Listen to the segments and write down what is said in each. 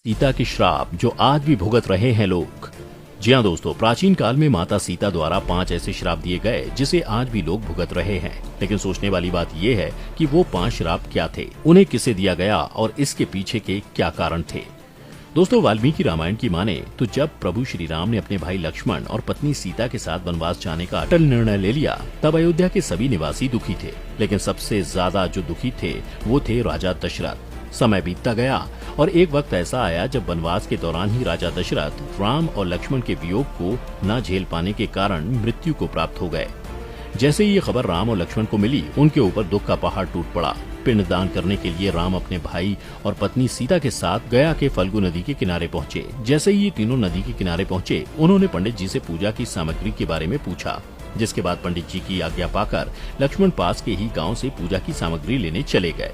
सीता के श्राप जो आज भी भुगत रहे हैं लोग। जी हाँ दोस्तों, प्राचीन काल में माता सीता द्वारा 5 ऐसे श्राप दिए गए जिसे आज भी लोग भुगत रहे हैं। लेकिन सोचने वाली बात यह है कि वो 5 श्राप क्या थे, उन्हें किसे दिया गया और इसके पीछे के क्या कारण थे। दोस्तों, वाल्मीकि रामायण की माने तो जब प्रभु श्री राम ने अपने भाई लक्ष्मण और पत्नी सीता के साथ वनवास जाने का अटल निर्णय ले लिया, तब अयोध्या के सभी निवासी दुखी थे। लेकिन सबसे ज्यादा जो दुखी थे वो थे राजा दशरथ। समय बीतता गया और एक वक्त ऐसा आया जब वनवास के दौरान ही राजा दशरथ राम और लक्ष्मण के वियोग को न झेल पाने के कारण मृत्यु को प्राप्त हो गए। जैसे ही ये खबर राम और लक्ष्मण को मिली, उनके ऊपर दुख का पहाड़ टूट पड़ा। पिंडदान करने के लिए राम अपने भाई और पत्नी सीता के साथ गया के फल्गु नदी के किनारे पहुंचे। जैसे ही ये तीनों नदी के किनारे पहुंचे, उन्होंने पंडित जी से पूजा की सामग्री के बारे में पूछा, जिसके बाद पंडित जी की आज्ञा पाकर लक्ष्मण पास के ही गाँव से पूजा की सामग्री लेने चले गए।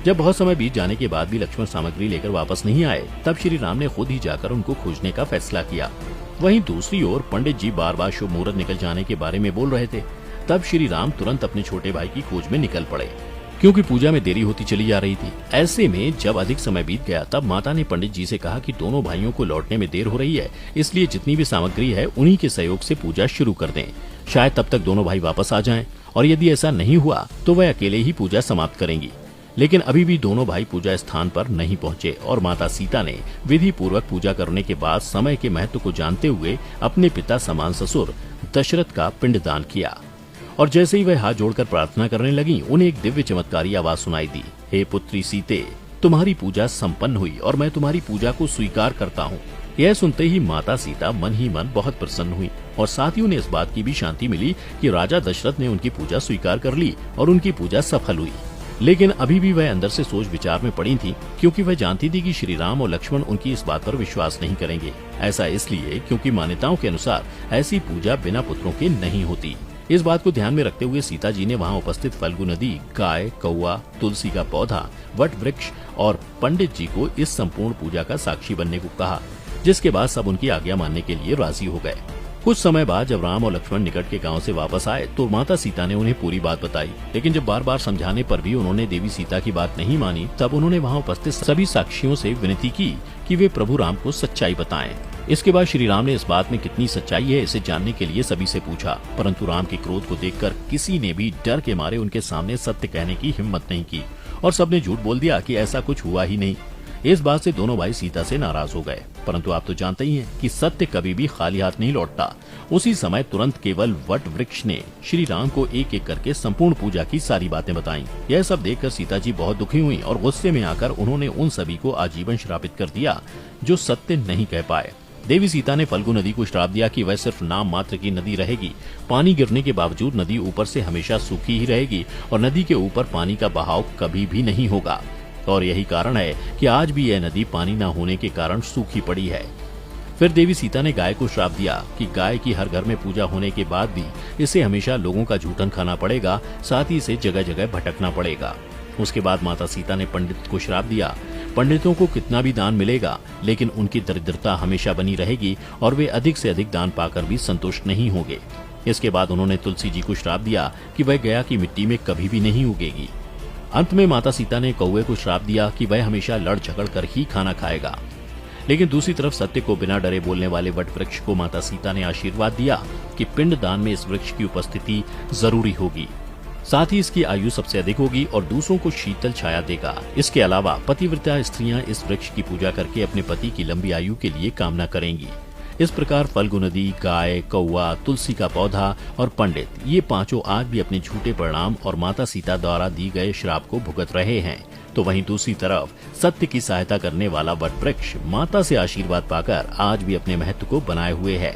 जब बहुत समय बीत जाने के बाद भी लक्ष्मण सामग्री लेकर वापस नहीं आए, तब श्री राम ने खुद ही जाकर उनको खोजने का फैसला किया। वहीं दूसरी ओर पंडित जी बार बार शुभ मुहूर्त निकल जाने के बारे में बोल रहे थे। तब श्री राम तुरंत अपने छोटे भाई की खोज में निकल पड़े, क्योंकि पूजा में देरी होती चली जा रही थी। ऐसे में जब अधिक समय बीत गया, तब माता ने पंडित जी से कहा कि दोनों भाइयों को लौटने में देर हो रही है, इसलिए जितनी भी सामग्री है उन्हीं के सहयोग से पूजा शुरू कर दें। शायद तब तक दोनों भाई वापस आ जाएं, और यदि ऐसा नहीं हुआ तो वह अकेले ही पूजा समाप्त करेंगी। लेकिन अभी भी दोनों भाई पूजा स्थान पर नहीं पहुंचे और माता सीता ने विधि पूर्वक पूजा करने के बाद समय के महत्व को जानते हुए अपने पिता समान ससुर दशरथ का पिंडदान किया। और जैसे ही वह हाथ जोड़कर प्रार्थना करने लगी, उन्हें एक दिव्य चमत्कारी आवाज सुनाई दी। हे पुत्री सीते, तुम्हारी पूजा संपन्न हुई और मैं तुम्हारी पूजा को स्वीकार करता हूँ। यह सुनते ही माता सीता मन ही मन बहुत प्रसन्न हुई और साथ ही उन्हें इस बात की भी शांति मिली कि राजा दशरथ ने उनकी पूजा स्वीकार कर ली और उनकी पूजा सफल हुई। लेकिन अभी भी वह अंदर से सोच विचार में पड़ी थी, क्योंकि वह जानती थी कि श्री राम और लक्ष्मण उनकी इस बात पर विश्वास नहीं करेंगे। ऐसा इसलिए क्योंकि मान्यताओं के अनुसार ऐसी पूजा बिना पुत्रों के नहीं होती। इस बात को ध्यान में रखते हुए सीता जी ने वहाँ उपस्थित फल्गु नदी, गाय, कौआ, तुलसी का पौधा, वट वृक्ष और पंडित जी को इस संपूर्ण पूजा का साक्षी बनने को कहा, जिसके बाद सब उनकी आज्ञा मानने के लिए राजी हो गए। कुछ समय बाद जब राम और लक्ष्मण निकट के गांव से वापस आए, तो माता सीता ने उन्हें पूरी बात बताई। लेकिन जब बार बार समझाने पर भी उन्होंने देवी सीता की बात नहीं मानी, तब उन्होंने वहां उपस्थित सभी साक्षियों से विनती की कि वे प्रभु राम को सच्चाई बताएं। इसके बाद श्री राम ने इस बात में कितनी सच्चाई है इसे जानने के लिए सभी से पूछा, परंतु राम के क्रोध को देखकर किसी ने भी डर के मारे उनके सामने सत्य कहने की हिम्मत नहीं की और सबने झूठ बोल दिया कि ऐसा कुछ हुआ ही नहीं। इस बात से दोनों भाई सीता से नाराज हो गए। परंतु आप तो जानते ही हैं कि सत्य कभी भी खाली हाथ नहीं लौटता। उसी समय तुरंत केवल वट वृक्ष ने श्री राम को एक एक करके संपूर्ण पूजा की सारी बातें बताईं। यह सब देखकर सीता जी बहुत दुखी हुई और गुस्से में आकर उन्होंने उन सभी को आजीवन श्रापित कर दिया जो सत्य नहीं कह पाए। देवी सीता ने फल्गु नदी को श्राप दिया कि वह सिर्फ नाम मात्र की नदी रहेगी। पानी गिरने के बावजूद नदी ऊपर से हमेशा सूखी ही रहेगी और नदी के ऊपर पानी का बहाव कभी भी नहीं होगा। और यही कारण है कि आज भी यह नदी पानी न होने के कारण सूखी पड़ी है। फिर देवी सीता ने गाय को श्राप दिया कि गाय की हर घर में पूजा होने के बाद भी इसे हमेशा लोगों का जूठन खाना पड़ेगा, साथ ही इसे जगह जगह भटकना पड़ेगा। उसके बाद माता सीता ने पंडित को श्राप दिया, पंडितों को कितना भी दान मिलेगा, लेकिन उनकी दरिद्रता हमेशा बनी रहेगी और वे अधिक से अधिक दान पाकर भी संतुष्ट नहीं होंगे। इसके बाद उन्होंने तुलसी जी को श्राप दिया कि वह गया की मिट्टी में कभी भी नहीं उगेगी। अंत में माता सीता ने कौवे को श्राप दिया कि वह हमेशा लड़ झगड़ कर ही खाना खाएगा। लेकिन दूसरी तरफ सत्य को बिना डरे बोलने वाले वट वृक्ष को माता सीता ने आशीर्वाद दिया कि पिंड दान में इस वृक्ष की उपस्थिति जरूरी होगी, साथ ही इसकी आयु सबसे अधिक होगी और दूसरों को शीतल छाया देगा। इसके अलावा पतिव्रता स्त्रियां इस वृक्ष की पूजा करके अपने पति की लंबी आयु के लिए कामना करेंगी। इस प्रकार फल्गु नदी, गाय, कौआ, तुलसी का पौधा और पंडित, ये पांचों आज भी अपने झूठे परिणाम और माता सीता द्वारा दी गए श्राप को भुगत रहे हैं। तो वहीं दूसरी तरफ सत्य की सहायता करने वाला वट वृक्ष माता से आशीर्वाद पाकर आज भी अपने महत्व को बनाए हुए है।